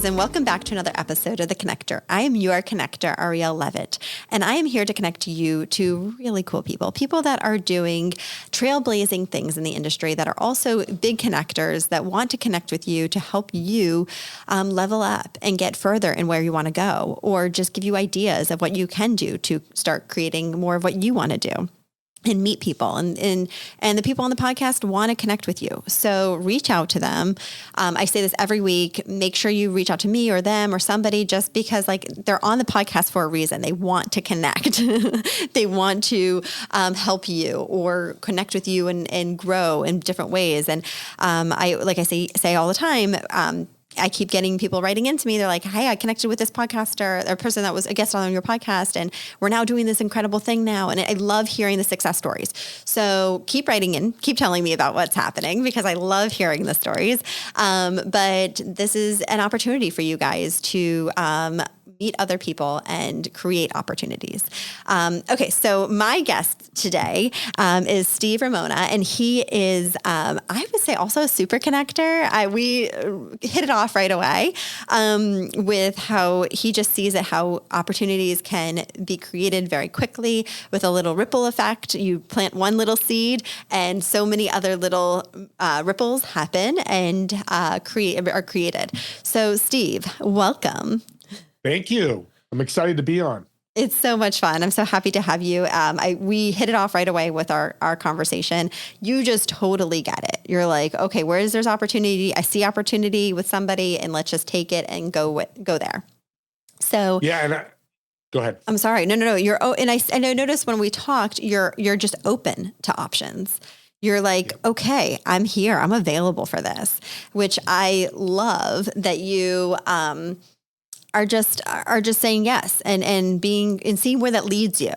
and welcome back to another episode of The Connector. I am your connector, Ariel Levitt, and I am here to connect you to really cool people that are doing trailblazing things in the industry that are also big connectors that want to connect with you to help you level up and get further in where you want to go, or just give you ideas of what you can do to start creating more of what you want to do. And meet people, and the people on the podcast want to connect with you. So reach out to them. I say this every week. Make sure you reach out to me or them or somebody, just because like they're on the podcast for a reason. They want to connect. They want to help you or connect with you and grow in different ways. And I say all the time. I keep getting people writing into me. They're like, hey, I connected with this podcaster or person that was a guest on your podcast, and we're now doing this incredible thing now. And I love hearing the success stories. So keep writing in, keep telling me about what's happening, because I love hearing the stories. But this is an opportunity for you guys to meet other people and create opportunities. Okay, so my guest today is Steve Ramona, and he is, I would say, also a super connector. We hit it off right away with how he just sees it, how opportunities can be created very quickly with a little ripple effect. You plant one little seed, and so many other little ripples happen and are created. So, Steve, welcome. Thank you. I'm excited to be on. It's so much fun. I'm so happy to have you. We hit it off right away with our conversation. You just totally get it. You're like, okay, there's opportunity? I see opportunity with somebody, and let's just take it and go there. So yeah, go ahead. I'm sorry. No. And I noticed when we talked, you're just open to options. You're like, okay, I'm here. I'm available for this, which I love that you are just saying yes and seeing where that leads you,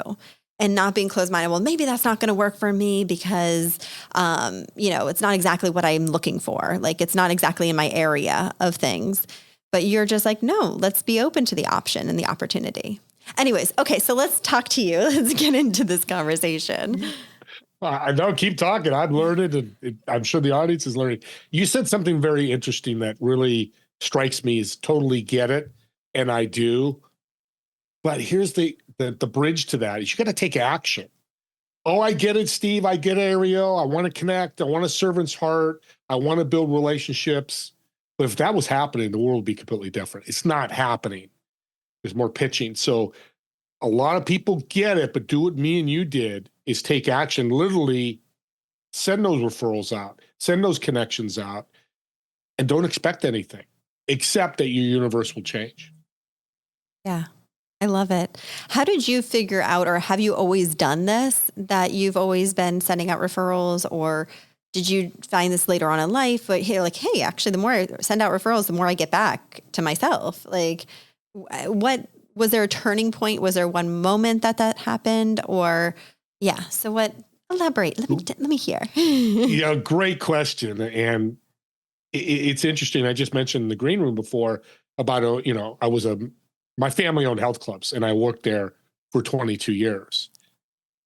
and not being closed-minded. Well, maybe that's not going to work for me because, it's not exactly what I'm looking for. Like, it's not exactly in my area of things, but you're just like, no, let's be open to the option and the opportunity. Anyways. Okay. So let's talk to you. Let's get into this conversation. I know. Keep talking. I've learned it, and I'm sure the audience is learning. You said something very interesting that really strikes me as totally get it. And I do, but here's the bridge to that is you got to take action. Oh, I get it, Steve. I get it, Ariel. I want to connect. I want a servant's heart. I want to build relationships. But if that was happening, the world would be completely different. It's not happening. There's more pitching. So a lot of people get it, but do what me and you did is take action. Literally send those referrals out, send those connections out, and don't expect anything except that your universe will change. Yeah, I love it. How did you figure out, or have you always done this, that you've always been sending out referrals, or did you find this later on in life? But hey, actually, the more I send out referrals, the more I get back to myself. Like, what was there a turning point? Was there one moment that happened, or yeah? So what? Elaborate. Let me hear. Yeah, great question, and it's interesting. I just mentioned in the green room before about my family owned health clubs, and I worked there for 22 years.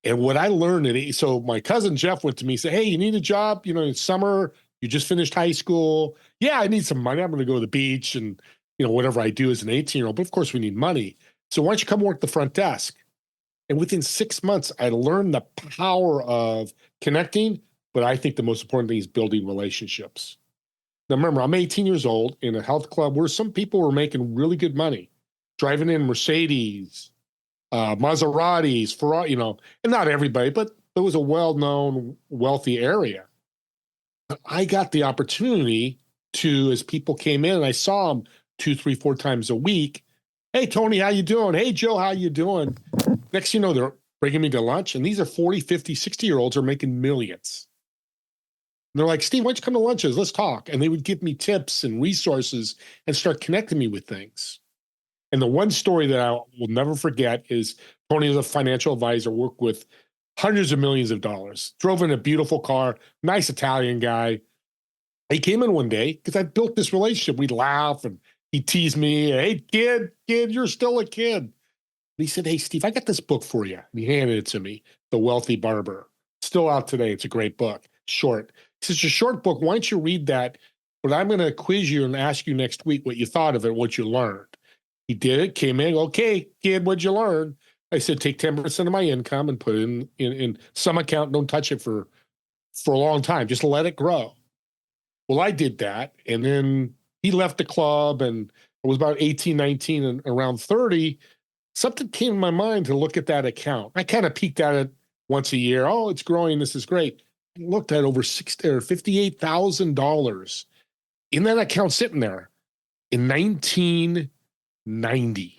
And what I learned, so my cousin Jeff went to me and said, hey, you need a job, in summer, you just finished high school. Yeah, I need some money. I'm going to go to the beach and, whatever I do as an 18-year-old, but of course we need money. So why don't you come work the front desk? And within 6 months, I learned the power of connecting, but I think the most important thing is building relationships. Now remember, I'm 18 years old in a health club where some people were making really good money, driving in Mercedes, Maseratis, Ferrari, and not everybody, but it was a well-known, wealthy area. But I got the opportunity to, as people came in, and I saw them 2, 3, 4 times a week. Hey, Tony, how you doing? Hey, Joe, how you doing? Next, they're bringing me to lunch, and these are 40, 50, 60-year-olds are making millions. And they're like, Steve, why don't you come to lunches? Let's talk. And they would give me tips and resources and start connecting me with things. And the one story that I will never forget is Tony is a financial advisor, worked with hundreds of millions of dollars, drove in a beautiful car, nice Italian guy. He came in one day because I built this relationship. We'd laugh and he'd tease me. Hey, kid, you're still a kid. And he said, hey, Steve, I got this book for you. And he handed it to me, The Wealthy Barber. Still out today. It's a great book. Short. He says, it's a short book. Why don't you read that? but I'm going to quiz you and ask you next week what you thought of it, what you learned. He did it, came in, okay, kid, what'd you learn? I said, take 10% of my income and put it in some account. Don't touch it for a long time. Just let it grow. Well, I did that. And then he left the club, and I was about 18, 19, and around 30, something came in my mind to look at that account. I kind of peeked at it once a year. Oh, it's growing. This is great. I looked at over $58,000 in that account sitting there in 1990.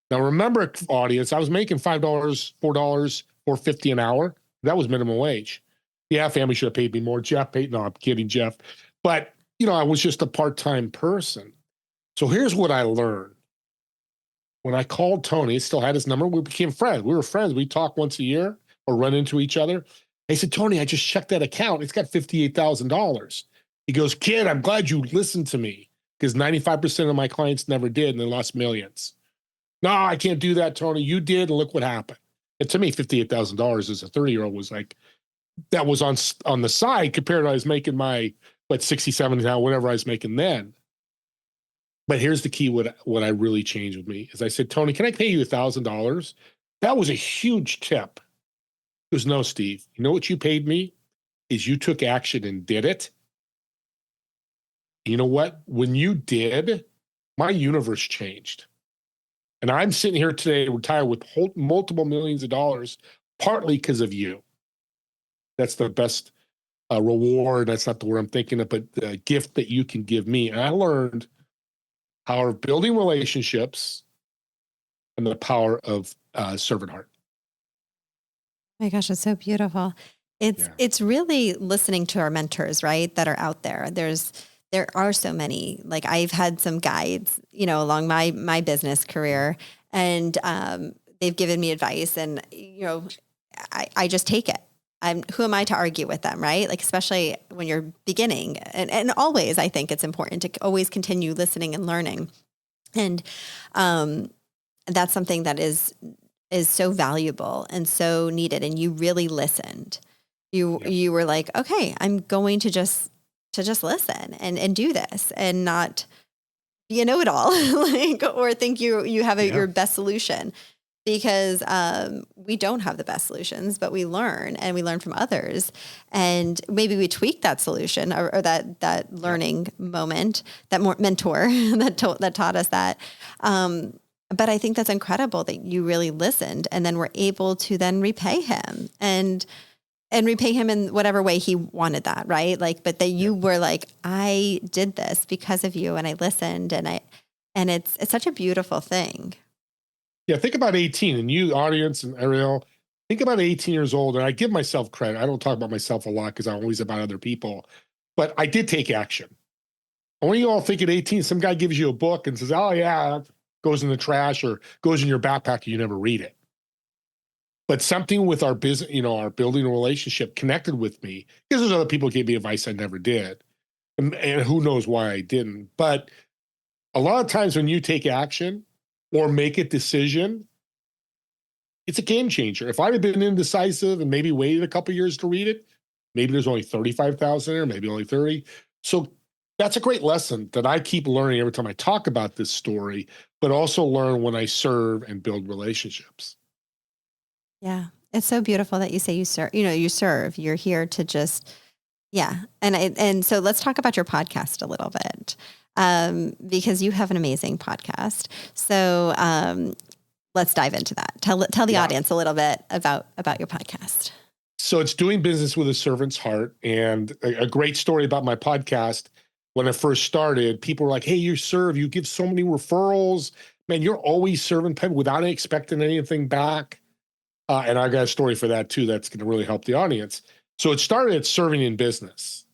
Now, remember, audience, I was making $5, $4, $4.50 an hour. That was minimum wage. Yeah, family should have paid me more. Jeff paid. No, I'm kidding, Jeff. But, I was just a part-time person. So here's what I learned. When I called Tony, he still had his number. We became friends. We were friends. We talk once a year or run into each other. I said, Tony, I just checked that account. It's got $58,000. He goes, kid, I'm glad you listened to me, because 95% of my clients never did, and they lost millions. No, I can't do that, Tony. You did, and look what happened. And to me, $58,000 as a 30-year-old was like, that was on the side compared to I was making my, 60, 70 now, whatever I was making then. But here's the key, what I really changed with me is I said, Tony, can I pay you $1,000? That was a huge tip. He goes, no, Steve, you know what you paid me is you took action and did it. You know what? When you did, my universe changed. And I'm sitting here today retired with multiple millions of dollars, partly because of you. That's the best reward. That's not the word I'm thinking of, but the gift that you can give me. And I learned power of building relationships and the power of servant heart. Oh my gosh, it's so beautiful. It's really listening to our mentors, right, that are out there. There are so many. Like, I've had some guides, along my business career, and they've given me advice, and I just take it. Who am I to argue with them, right? Like, especially when you're beginning, and always, I think it's important to always continue listening and learning, and that's something that is so valuable and so needed. And you really listened. You were like, okay, I'm going to just listen and do this, and not be a know-it-all, or think you have your best solution, because we don't have the best solutions, but we learn, and we learn from others, and maybe we tweak that solution or that learning moment, that mentor that taught us that. But I think that's incredible that you really listened, and then were able to then repay him and repay him in whatever way he wanted that, right? Like, but that you were like, I did this because of you, and I listened, and it's such a beautiful thing. Yeah, think about 18, and you, audience, and Ariel, think about 18 years old, and I give myself credit. I don't talk about myself a lot because I'm always about other people, but I did take action. And when you all think at 18, some guy gives you a book and says, oh yeah, goes in the trash or goes in your backpack, and you never read it. But something with our business, our building a relationship connected with me, because there's other people who gave me advice I never did. And who knows why I didn't. But a lot of times when you take action or make a decision, it's a game changer. If I'd have been indecisive and maybe waited a couple of years to read it, maybe there's only 35,000 there, maybe only 30. So that's a great lesson that I keep learning every time I talk about this story, but also learn when I serve and build relationships. Yeah. It's so beautiful that you say you serve, you serve, you're here to just, yeah. And so let's talk about your podcast a little bit, because you have an amazing podcast. So, let's dive into that. Tell the audience a little bit about your podcast. So it's doing business with a servant's heart, and a great story about my podcast. When I first started, people were like, hey, you serve, you give so many referrals, man, you're always serving people without expecting anything back. And I got a story for that too that's going to really help the audience. So it started at serving in business.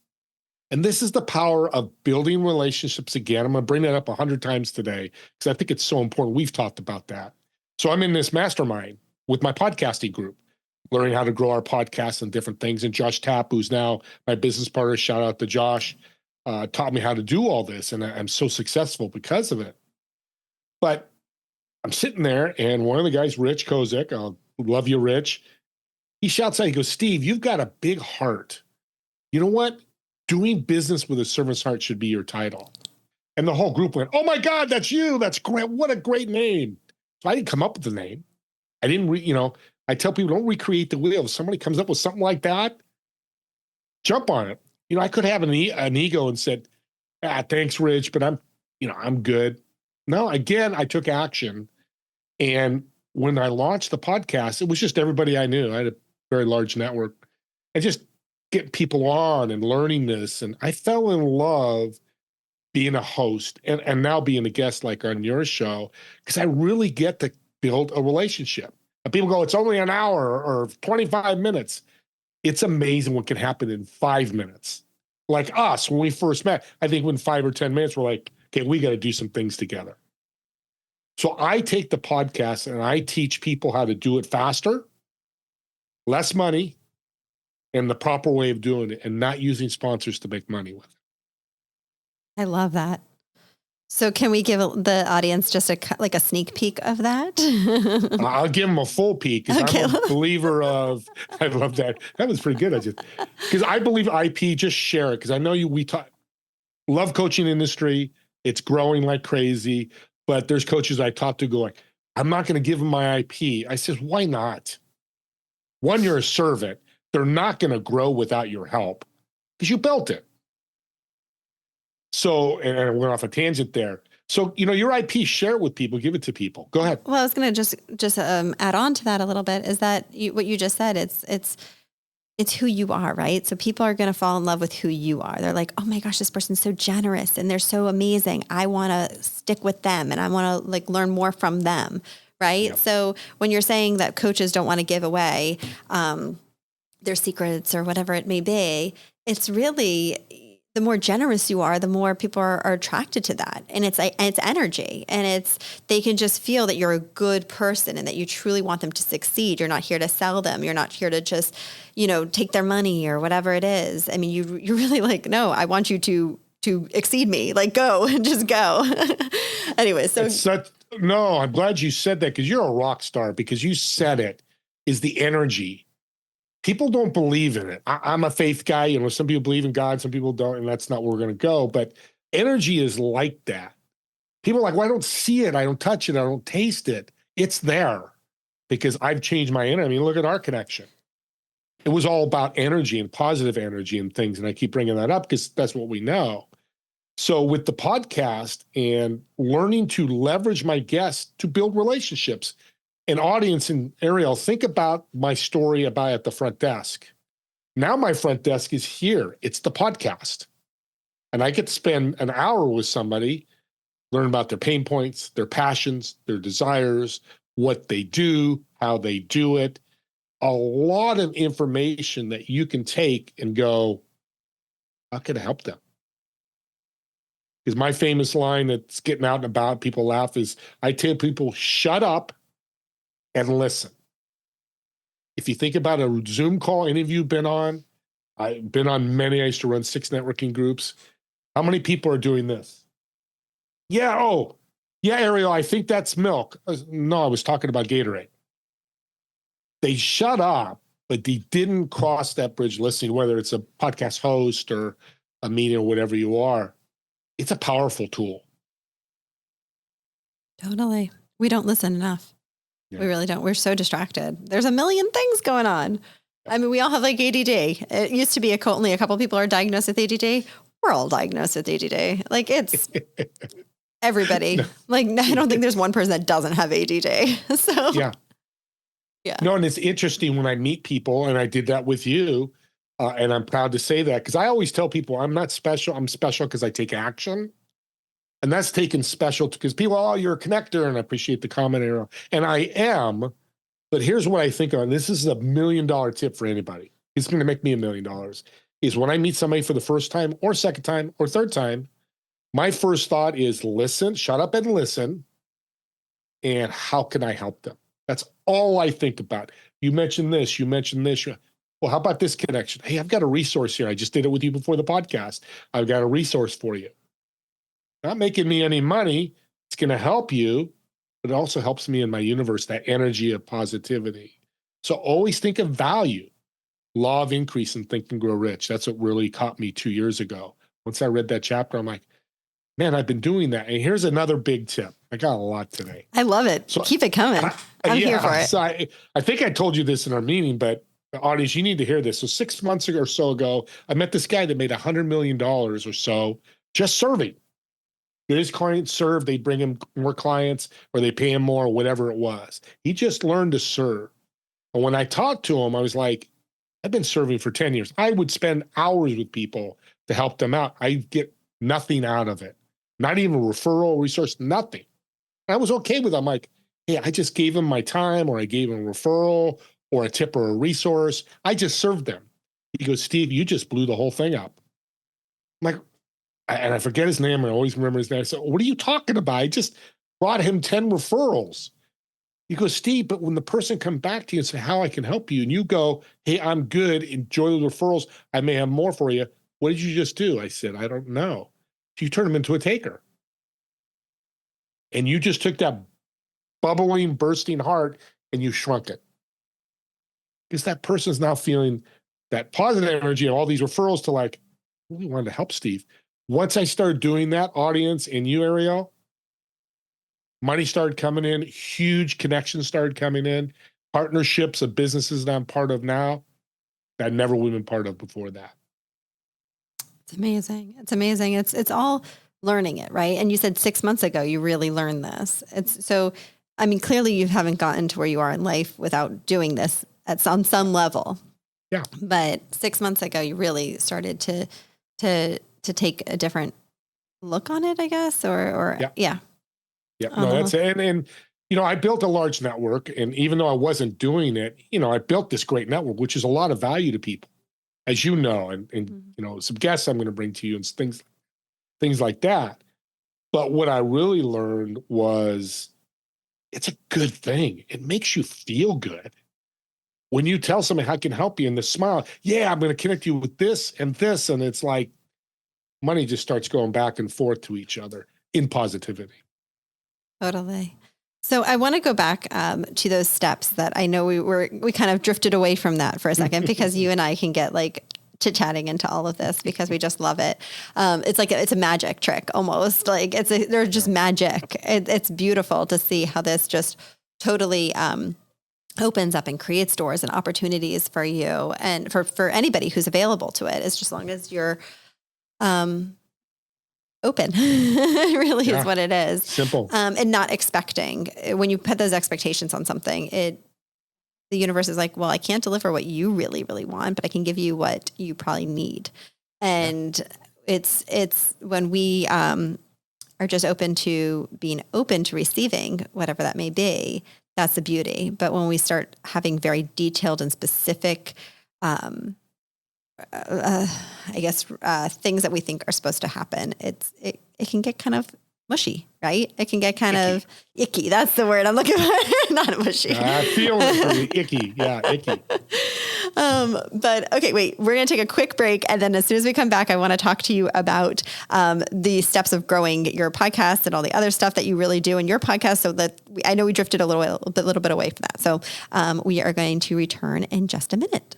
And this is the power of building relationships again. I'm going to bring that up 100 times today because I think it's so important. We've talked about that. So I'm in this mastermind with my podcasting group, learning how to grow our podcast and different things. And Josh Tapp, who's now my business partner, shout out to Josh, taught me how to do all this. And I'm so successful because of it. But I'm sitting there, and one of the guys, Rich Kozik, I'll love you, Rich. He shouts out, he goes, Steve, you've got a big heart. You know what? doing business with a servant's heart should be your title. And the whole group went, oh my God, that's you. That's great. What a great name. So I didn't come up with the name. I didn't, I tell people, don't recreate the wheel. If somebody comes up with something like that, jump on it. I could have an ego and said, thanks, Rich, but I'm good. No, again, I took action. And when I launched the podcast, it was just everybody I knew. I had a very large network. I just get people on and learning this. And I fell in love being a host and now being a guest like on your show, because I really get to build a relationship. And people go, it's only an hour or 25 minutes. It's amazing what can happen in 5 minutes. Like us, when we first met, I think when 5 or 10 minutes, we're like, okay, we got to do some things together. So I take the podcast and I teach people how to do it faster, less money, and the proper way of doing it, and not using sponsors to make money with it. I love that. So can we give the audience just a sneak peek of that? I'll give them a full peek, because I'm a believer of, I love that. That was pretty good. Because I believe IP, just share it. Because I know we talk, love coaching industry. It's growing like crazy. But there's coaches I talk to go like, I'm not going to give them my IP. I says, why not? One, you're a servant. They're not going to grow without your help because you built it. So, and I went off a tangent there. So, your IP, share it with people, give it to people. Go ahead. Well, I was going to just add on to that a little bit, is that what you just said, it's who you are, right? So people are going to fall in love with who you are. They're like, oh my gosh, this person's so generous and they're so amazing. I want to stick with them and I want to learn more from them. Right. Yep. So when you're saying that coaches don't want to give away their secrets or whatever it may be, it's really, the more generous you are, the more people are attracted to that. And it's energy, and they can just feel that you're a good person and that you truly want them to succeed. You're not here to sell them. You're not here to just, take their money or whatever it is. I mean, you're really like, no, I want you to exceed me, go and just go. Anyway, no, I'm glad you said that, because you're a rock star, because you said it is the energy. People don't believe in it. I'm a faith guy. Some people believe in God, some people don't, and that's not where we're going to go. But energy is like that. People are like, well, I don't see it. I don't touch it. I don't taste it. It's there because I've changed my energy. I mean, look at our connection. It was all about energy and positive energy and things. And I keep bringing that up because that's what we know. So with the podcast and learning to leverage my guests to build relationships, an audience, and Ariel, think about my story about at the front desk. Now my front desk is here. It's the podcast. And I get to spend an hour with somebody, learn about their pain points, their passions, their desires, what they do, how they do it. A lot of information that you can take and go, how can I help them? Because my famous line that's getting out and about, people laugh, is I tell people, shut up and listen. If you think about a Zoom call any of you have been on, I've been on many. I used to run 6 networking groups. How many people are doing this? Yeah, Ariel, I think that's milk. No, I was talking about Gatorade. They shut up, but they didn't cross that bridge listening, whether it's a podcast host or a meeting or whatever you are. It's a powerful tool. Totally. We don't listen enough. Yeah. We really don't. We're so distracted. There's a million things going on. I mean, we all have ADD. It used to be only a couple people are diagnosed with ADD. We're all diagnosed with ADD. It's everybody. No. I don't think there's one person that doesn't have ADD. So yeah. No, and it's interesting when I meet people, and I did that with you, and I'm proud to say that, because I always tell people I'm not special. I'm special because I take action. And that's taken special because people, oh, you're a connector, and I appreciate the comment, and I am. But here's what I think of, and this is $1 million tip for anybody. It's going to make me $1 million. Is when I meet somebody for the first time or second time or third time, my first thought is listen, shut up and listen. And how can I help them? That's all I think about. You mentioned this, you mentioned this. Well, how about this connection? Hey, I've got a resource here. I just did it with you before the podcast. I've got a resource for you. Not making me any money. It's going to help you, but it also helps me in my universe, that energy of positivity. So always think of value. Law of Increase and Think and Grow Rich. That's what really caught me 2 years ago. Once I read that chapter, I'm like, man, I've been doing that. And here's another big tip. I got a lot today. I love it. So keep it coming. I'm here for it. So I think I told you this in our meeting, but the audience, you need to hear this. So 6 months ago or so ago, I met this guy that made $100 million or so just serving. His clients serve, they bring him more clients or they pay him more, whatever it was. He just learned to serve. And when I talked to him, I was like, I've been serving for 10 years. I would spend hours with people to help them out. I get nothing out of it. Not even a referral resource, nothing. I was okay with it. I'm like, hey, I just gave him my time, or I gave him a referral or a tip or a resource. I just served them. He goes, Steve, you just blew the whole thing up. I'm like, and I forget his name. I always remember his name. I said, what are you talking about? I just brought him 10 referrals. He goes, Steve, but when the person come back to you and say, how I can help you, and you go, hey, I'm good, enjoy the referrals, I may have more for you. What did you just do? I said, I don't know. You turn him into a taker. And you just took that bubbling, bursting heart and you shrunk it. Because that person's now feeling that positive energy and all these referrals to like, we wanted to help Steve. Once I started doing that, audience and you, Ariel, money started coming in, huge connections started coming in, partnerships of businesses that I'm part of now that I never would have been part of before that. It's amazing. It's amazing. It's all learning it, right? And you said 6 months ago, you really learned this. It's so, I mean, clearly you haven't gotten to where you are in life without doing this on some level. Yeah. But 6 months ago, you really started to take a different look on it, I guess, or yeah. Yeah, no, that's it. And, you know, I built a large network, and even though I wasn't doing it, you know, I built this great network, which is a lot of value to people, as you know, and you know, some guests I'm going to bring to you and things like that. But what I really learned was it's a good thing. It makes you feel good. When you tell somebody how I can help you and the smile, yeah, I'm going to connect you with this, and it's like money just starts going back and forth to each other in positivity. Totally. So I want to go back to those steps that I know we kind of drifted away from that for a second because you and I can get like chit-chatting into all of this because we just love it. It's like it's a magic trick almost. Like they're just magic. It's beautiful to see how this just totally opens up and creates doors and opportunities for you and for anybody who's available to it. It's just as long as you're open. It really is what it is. Simple. And not expecting. When you put those expectations on something, the universe is like, well, I can't deliver what you really, really want, but I can give you what you probably need. And it's when we are just being open to receiving whatever that may be, that's the beauty. But when we start having very detailed and specific things that we think are supposed to happen, it can get kind of mushy, right? It can get kind of icky. That's the word I'm looking for. Not mushy. I feel it. Icky. Yeah, icky. But okay, wait, we're going to take a quick break. And then as soon as we come back, I want to talk to you about the steps of growing your podcast and all the other stuff that you really do in your podcast. So that I know we drifted a little bit away from that. So we are going to return in just a minute.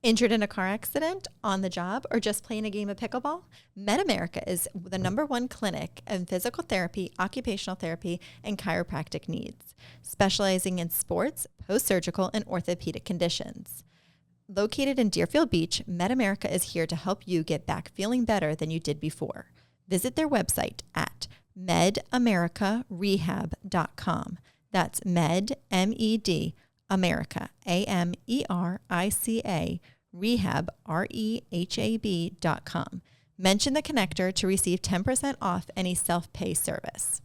Injured in a car accident, on the job, or just playing a game of pickleball? MedAmerica is the #1 clinic in physical therapy, occupational therapy, and chiropractic needs, specializing in sports, post-surgical, and orthopedic conditions. Located in Deerfield Beach, MedAmerica is here to help you get back feeling better than you did before. Visit their website at medamericarehab.com. That's Med, M-E-D, America, AMERICA, Rehab, REHAB.com. Mention the connector to receive 10% off any self-pay service.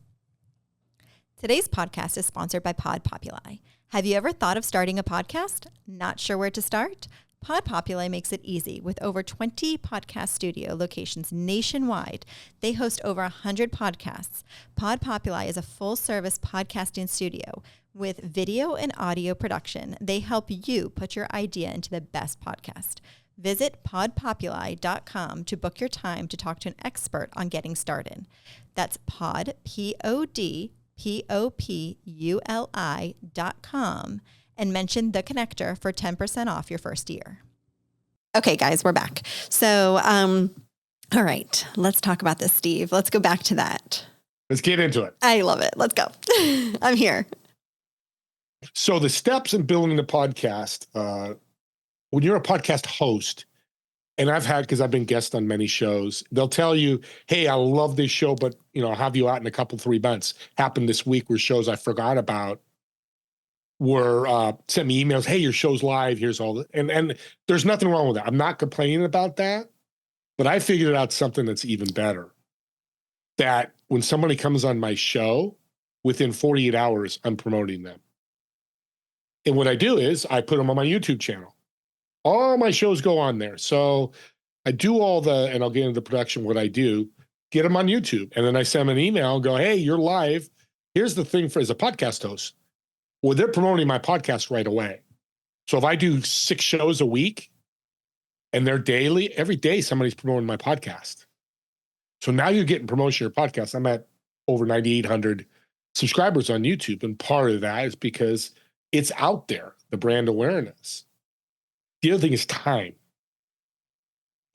Today's podcast is sponsored by Pod Populi. Have you ever thought of starting a podcast? Not sure where to start? Pod Populi makes it easy. With over 20 podcast studio locations nationwide, they host over 100 podcasts. Pod Populi is a full-service podcasting studio. With video and audio production, they help you put your idea into the best podcast. Visit podpopuli.com to book your time to talk to an expert on getting started. That's podpopuli.com and mention The Connector for 10% off your first year. Okay, guys, we're back. So, all right, let's talk about this, Steve. Let's go back to that. Let's get into it. I love it. Let's go. I'm here. So the steps in building the podcast, when you're a podcast host, and because I've been guest on many shows, they'll tell you, hey, I love this show, but I'll have you out in a couple, 3 months. Happened this week where shows I forgot about were sent me emails, hey, your show's live, here's all the, and there's nothing wrong with that. I'm not complaining about that, but I figured out something that's even better. That when somebody comes on my show, within 48 hours, I'm promoting them. And what I do is I put them on my YouTube channel. All my shows go on there. So I do and I'll get into the production, what I do, get them on YouTube. And then I send them an email and go, hey, you're live. Here's the thing as a podcast host. Well, they're promoting my podcast right away. So if I do 6 shows a week and they're daily, every day somebody's promoting my podcast. So now you're getting promotion of your podcast. I'm at over 9,800 subscribers on YouTube. And part of that is because it's out there, the brand awareness. The other thing is time.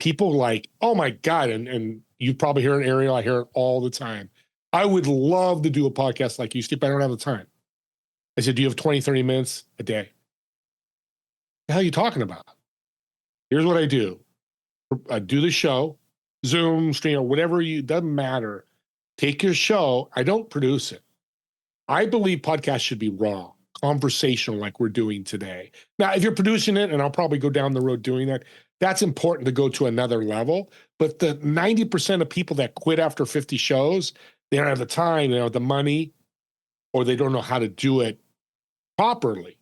People like, oh my God, and you probably hear it, Ariel, I hear it all the time. I would love to do a podcast like you, Steve, but I don't have the time. I said, do you have 20, 30 minutes a day? The hell are you talking about? Here's what I do. I do the show, Zoom, stream, or whatever doesn't matter. Take your show. I don't produce it. I believe podcasts should be raw, conversational like we're doing today. Now, if you're producing it, and I'll probably go down the road doing that, that's important to go to another level. But the 90% of people that quit after 50 shows, they don't have the time, they don't have the money, or they don't know how to do it properly.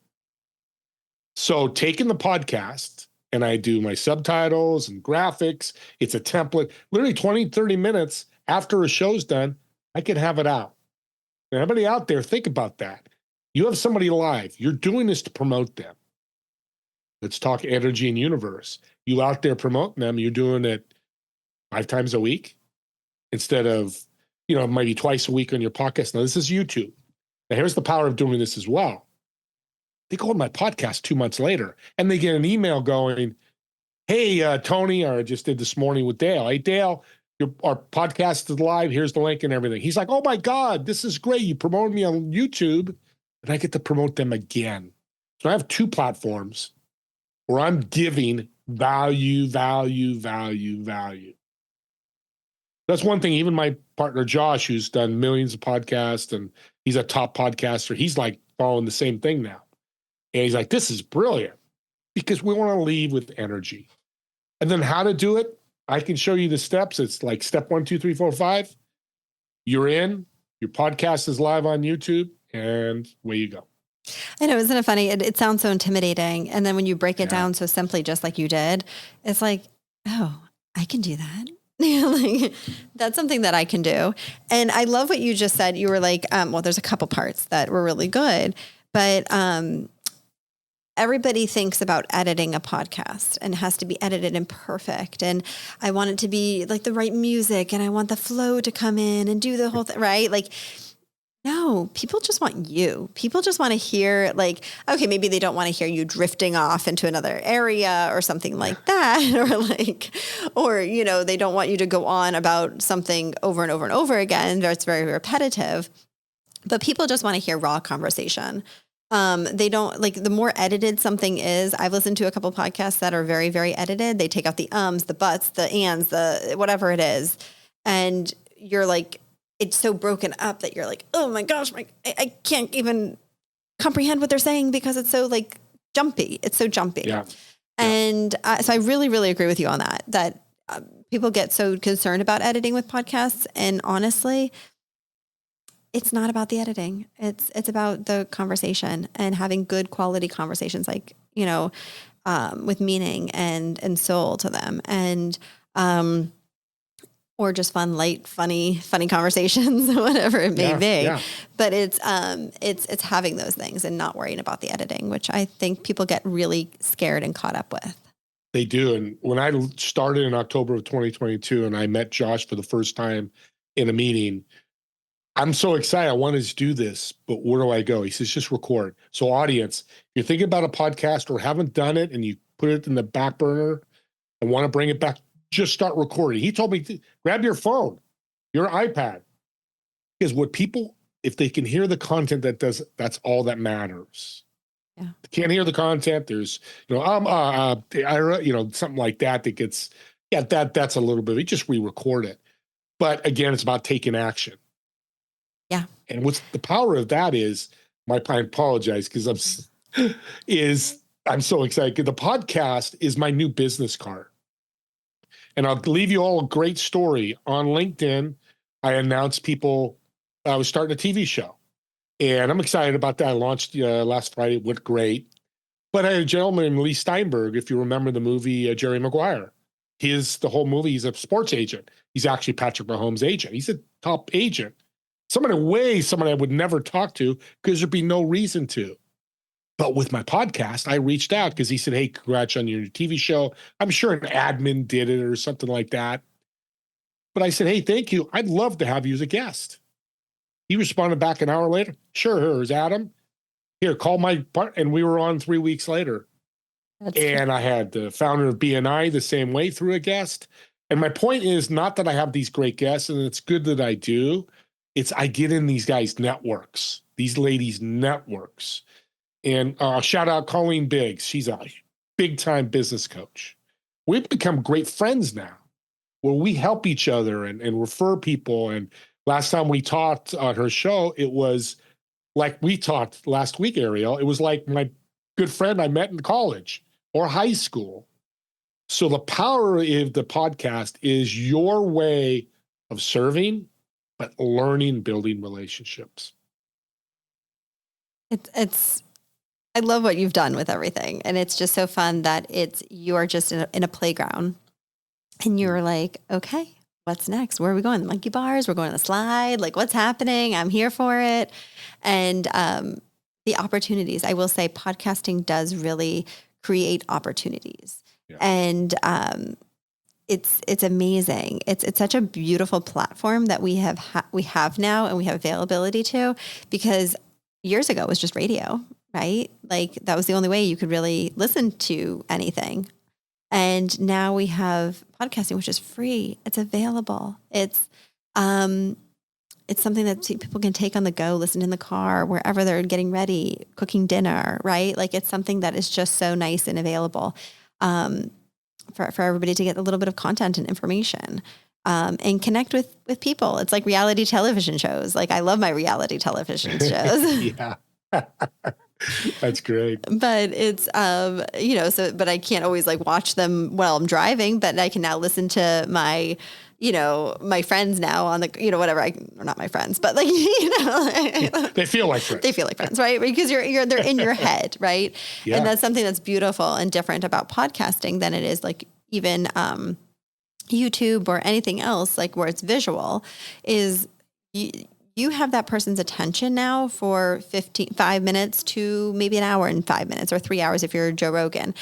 So taking the podcast, and I do my subtitles and graphics, it's a template, literally 20, 30 minutes after a show's done, I can have it out. And everybody out there, think about that. You have somebody live, you're doing this to promote them. Let's talk energy and universe. You out there promoting them, you're doing it 5 times a week instead of, maybe twice a week on your podcast. Now, this is YouTube. Now, here's the power of doing this as well. They go on my podcast 2 months later and they get an email going, hey, Tony, or I just did this morning with Dale. Hey, Dale, our podcast is live. Here's the link and everything. He's like, oh my God, this is great. You promoted me on YouTube and I get to promote them again. So I have 2 platforms where I'm giving value. That's one thing. Even my partner, Josh, who's done millions of podcasts and he's a top podcaster, he's like following the same thing now. And he's like, this is brilliant because we want to leave with energy. And then how to do it, I can show you the steps. It's like step 1, 2, 3, 4, 5. You're in, your podcast is live on YouTube, and away you go. I know, isn't it funny? It sounds so intimidating. And then when you break it down so simply, just like you did, it's like, oh, I can do that. Like, that's something that I can do. And I love what you just said. You were like, well, there's a couple parts that were really good, but everybody thinks about editing a podcast and it has to be edited and perfect. And I want it to be like the right music and I want the flow to come in and do the whole thing, right? Like, no, people just want you. People just want to hear, like, okay, maybe they don't want to hear you drifting off into another area or something like that. Or they don't want you to go on about something over and over and over again. That's very repetitive. But people just want to hear raw conversation. They don't like the more edited something is. I've listened to a couple podcasts that are very, very edited. They take out the ums, the buts, the ands, the whatever it is. And you're like, it's so broken up that you're like, oh my gosh, I can't even comprehend what they're saying because it's so like jumpy. It's so jumpy. Yeah. And so I really, really agree with you on that people get so concerned about editing with podcasts. And honestly, it's not about the editing. It's about the conversation and having good quality conversations, like, with meaning and soul to them. And, or just fun, light, funny conversations, whatever it may be. Yeah. But it's having those things and not worrying about the editing, which I think people get really scared and caught up with. They do. And when I started in October of 2022 and I met Josh for the first time in a meeting, I'm so excited. I wanted to do this, but where do I go? He says, just record. So audience, if you're thinking about a podcast or haven't done it and you put it in the back burner, I want to bring it back. Just start recording. He told me, grab your phone, your iPad. Because what people, if they can hear the content that's all that matters. Yeah. They can't hear the content. There's, something like that gets, that's a little bit, we just re-record it. But again, it's about taking action. Yeah. And what's the power of that is, I apologize because I'm so excited. The podcast is my new business card. And I'll leave you all a great story. On LinkedIn, I announced I was starting a TV show. And I'm excited about that. I launched last Friday. It went great. But I had a gentleman, Lee Steinberg, if you remember the movie Jerry Maguire. The whole movie, he's a sports agent. He's actually Patrick Mahomes' agent. He's a top agent. Somebody I would never talk to because there'd be no reason to. But with my podcast, I reached out because he said, hey, congrats on your TV show. I'm sure an admin did it or something like that. But I said, hey, thank you. I'd love to have you as a guest. He responded back an hour later. Sure, here's Adam. Here, call my part. And we were on 3 weeks later. And I had the founder of BNI the same way through a guest. And my point is not that I have these great guests, and it's good that I do. It's I get in these guys' networks, these ladies' networks. And shout out Colleen Biggs. She's a big-time business coach. We've become great friends now where we help each other and refer people. And last time we talked on her show, it was like we talked last week, Ariel. It was like my good friend I met in college or high school. So the power of the podcast is your way of serving, but learning, building relationships. I love what you've done with everything. And it's just so fun that you are just in a playground and you're like, okay, what's next? Where are we going? The monkey bars? We're going on the slide. Like, what's happening? I'm here for it. And the opportunities, I will say podcasting does really create opportunities. Yeah. And it's amazing. It's such a beautiful platform that we have now and we have availability to, because years ago it was just radio, right? Like that was the only way you could really listen to anything. And now we have podcasting, which is free. It's available. It's something that people can take on the go, listen in the car, wherever they're getting ready, cooking dinner, right? Like it's something that is just so nice and available for everybody to get a little bit of content and information and connect with people. It's like reality television shows. Like I love my reality television shows. Yeah. That's great. But it's, but I can't always like watch them while I'm driving, but I can now listen to my friends now on the, whatever, or not my friends, but like, they feel like friends. They feel like friends, right? Because they're in your head, right? Yeah. And that's something that's beautiful and different about podcasting than it is like even YouTube or anything else, like where it's visual, is you have that person's attention now for 5 minutes to maybe an hour and 5 minutes or 3 hours if you're Joe Rogan.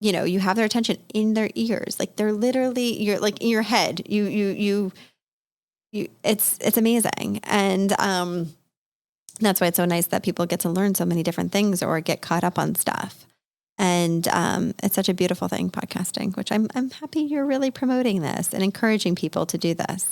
You have their attention in their ears. Like they're literally, you're like in your head. It's amazing. And that's why it's so nice that people get to learn so many different things or get caught up on stuff. And it's such a beautiful thing, podcasting, which I'm happy you're really promoting this and encouraging people to do this.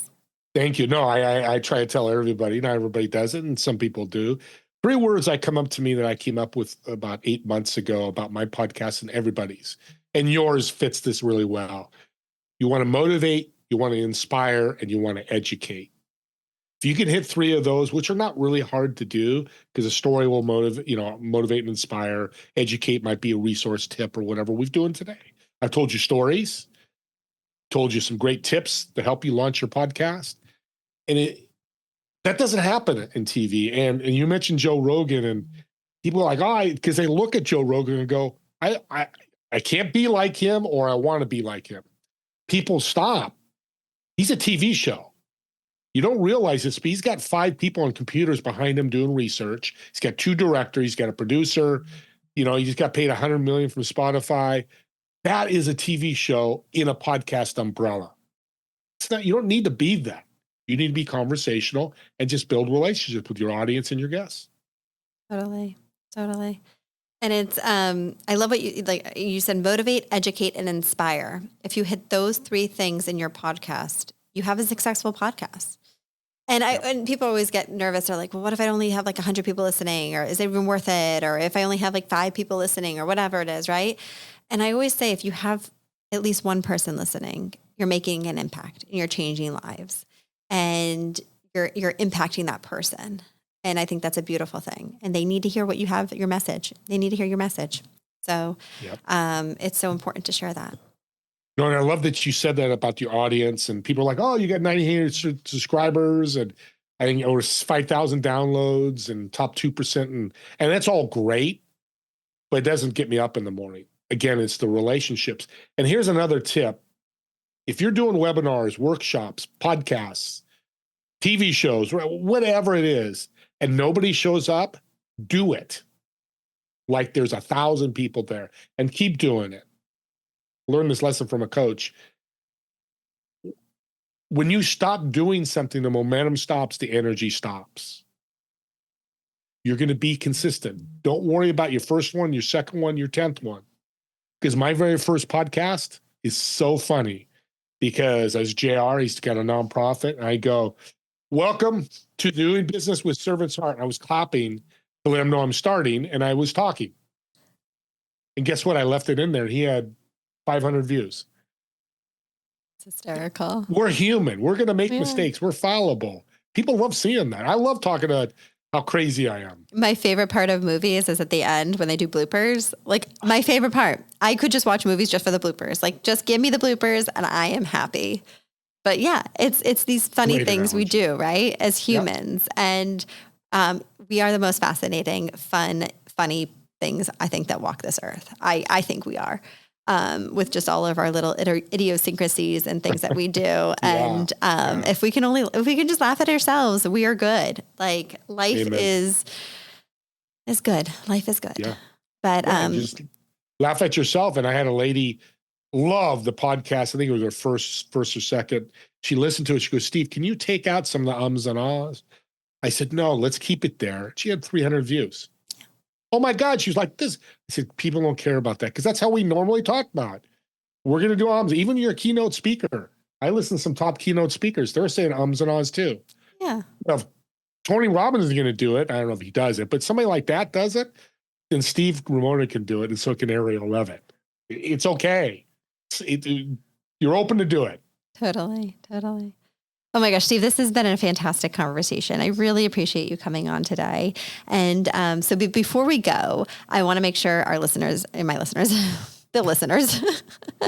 Thank you. No, I try to tell everybody, not everybody does it, and some people do. 3 words that come up to me that I came up with about 8 months ago about my podcast and everybody's, and yours fits this really well. You want to motivate, you want to inspire, and you want to educate. If you can hit 3 of those, which are not really hard to do, because a story will motivate and inspire. Educate might be a resource tip or whatever we're doing today. I've told you stories, told you some great tips to help you launch your podcast. And that doesn't happen in TV. And you mentioned Joe Rogan, and people are like, because they look at Joe Rogan and go, I can't be like him, or I want to be like him. People stop. He's a TV show. You don't realize this, but he's got 5 people on computers behind him doing research. He's got 2 directors. He's got a producer. He just got paid $100 million from Spotify. That is a TV show in a podcast umbrella. It's not. You don't need to be that. You need to be conversational and just build relationships with your audience and your guests. Totally. And it's, I love what you said, motivate, educate, and inspire. If you hit those three things in your podcast, you have a successful podcast. And and people always get nervous. They're like, well, what if I only have like 100 people listening, or is it even worth it? Or if I only have like 5 people listening, or whatever it is. Right. And I always say, if you have at least one person listening, you're making an impact and you're changing lives, and you're impacting that person. And I think that's a beautiful thing. And they need to hear what you have, your message. They need to hear your message. So it's so important to share that. No, and I love that you said that about your audience, and people are like, oh, you got 900 subscribers and I think over 5,000 downloads and top 2%. And that's all great, but it doesn't get me up in the morning. Again, it's the relationships. And here's another tip. If you're doing webinars, workshops, podcasts, TV shows, whatever it is, and nobody shows up, do it. Like there's 1,000 people there, and keep doing it. Learn this lesson from a coach. When you stop doing something, the momentum stops, the energy stops. You're going to be consistent. Don't worry about your first one, your second one, your 10th one. Because my very first podcast is so funny, because as JR, he's got a nonprofit, and I go, welcome to doing business with Servant's Heart. And I was clapping to let him know I'm starting, and I was talking. And guess what? I left it in there. He had 500 views. It's hysterical. We're human. We're going to make mistakes. We're fallible. People love seeing that. I love talking about how crazy I am. My favorite part of movies is at the end when they do bloopers. Like, my favorite part. I could just watch movies just for the bloopers. Like, just give me the bloopers and I am happy. But yeah, it's these funny things we do, right? As humans. And we are the most fascinating, fun, funny things, I think, that walk this earth. I think we are. With just all of our little idiosyncrasies and things that we do. And if we can just laugh at ourselves, we are good. Like, life is good. Life is good. Yeah. But just laugh at yourself. And I had a lady love the podcast. I think it was her first or second. She listened to it. She goes, Steve, can you take out some of the ums and ahs? I said, no, let's keep it there. She had 300 views. Oh my God. She was like this. I said, people don't care about that because that's how we normally talk about. We're going to do ums. Even your keynote speaker. I listen to some top keynote speakers. They're saying ums and ahs too. Yeah. If Tony Robbins is going to do it, I don't know if he does it, but somebody like that does it, then Steve Ramona can do it, and so can Ariel Levitt. It's okay. You're open to do it. Totally. Oh my gosh, Steve, this has been a fantastic conversation. I really appreciate you coming on today. And so before we go, I want to make sure our listeners, and my listeners, the listeners,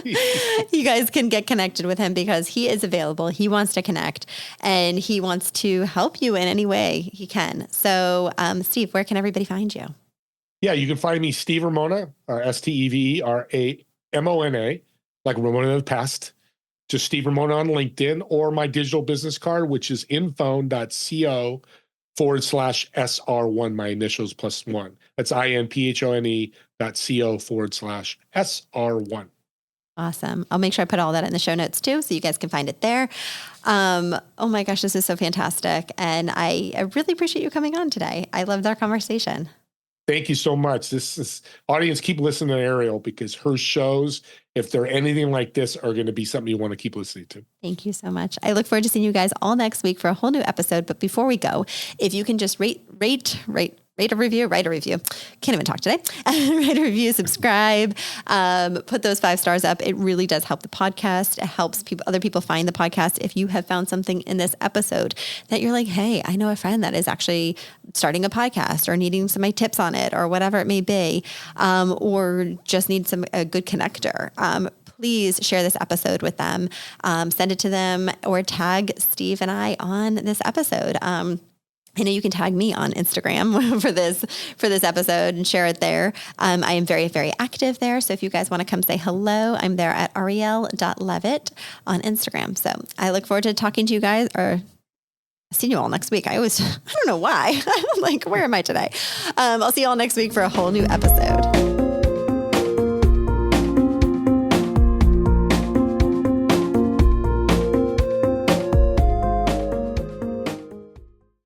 you guys can get connected with him because he is available. He wants to connect and he wants to help you in any way he can. So Steve, where can everybody find you? Yeah, you can find me, Steve Ramona, SteveRamona, like Ramona the Pest. Just Steve Ramona on LinkedIn, or my digital business card, which is infone.co/SR1, my initials +1. That's INPHONE.co/SR1. Awesome. I'll make sure I put all that in the show notes too, so you guys can find it there. Oh my gosh, this is so fantastic. And I really appreciate you coming on today. I loved our conversation. Thank you so much. This is audience, keep listening to Ariel because her shows, if they're anything like this, are going to be something you want to keep listening to. Thank you so much. I look forward to seeing you guys all next week for a whole new episode. But before we go, if you can just write a review. Can't even talk today. Write a review, subscribe, put those 5 stars up. It really does help the podcast. It helps other people find the podcast. If you have found something in this episode that you're like, hey, I know a friend that is actually starting a podcast or needing some of my tips on it or whatever it may be, or just need a good connector, please share this episode with them, send it to them, or tag Steve and I on this episode. I know you can tag me on Instagram for this episode and share it there. I am very, very active there. So if you guys want to come say hello, I'm there at ariel.levitt on Instagram. So I look forward to talking to you guys, or seeing you all next week. I don't know why. I'm like, where am I today? I'll see you all next week for a whole new episode.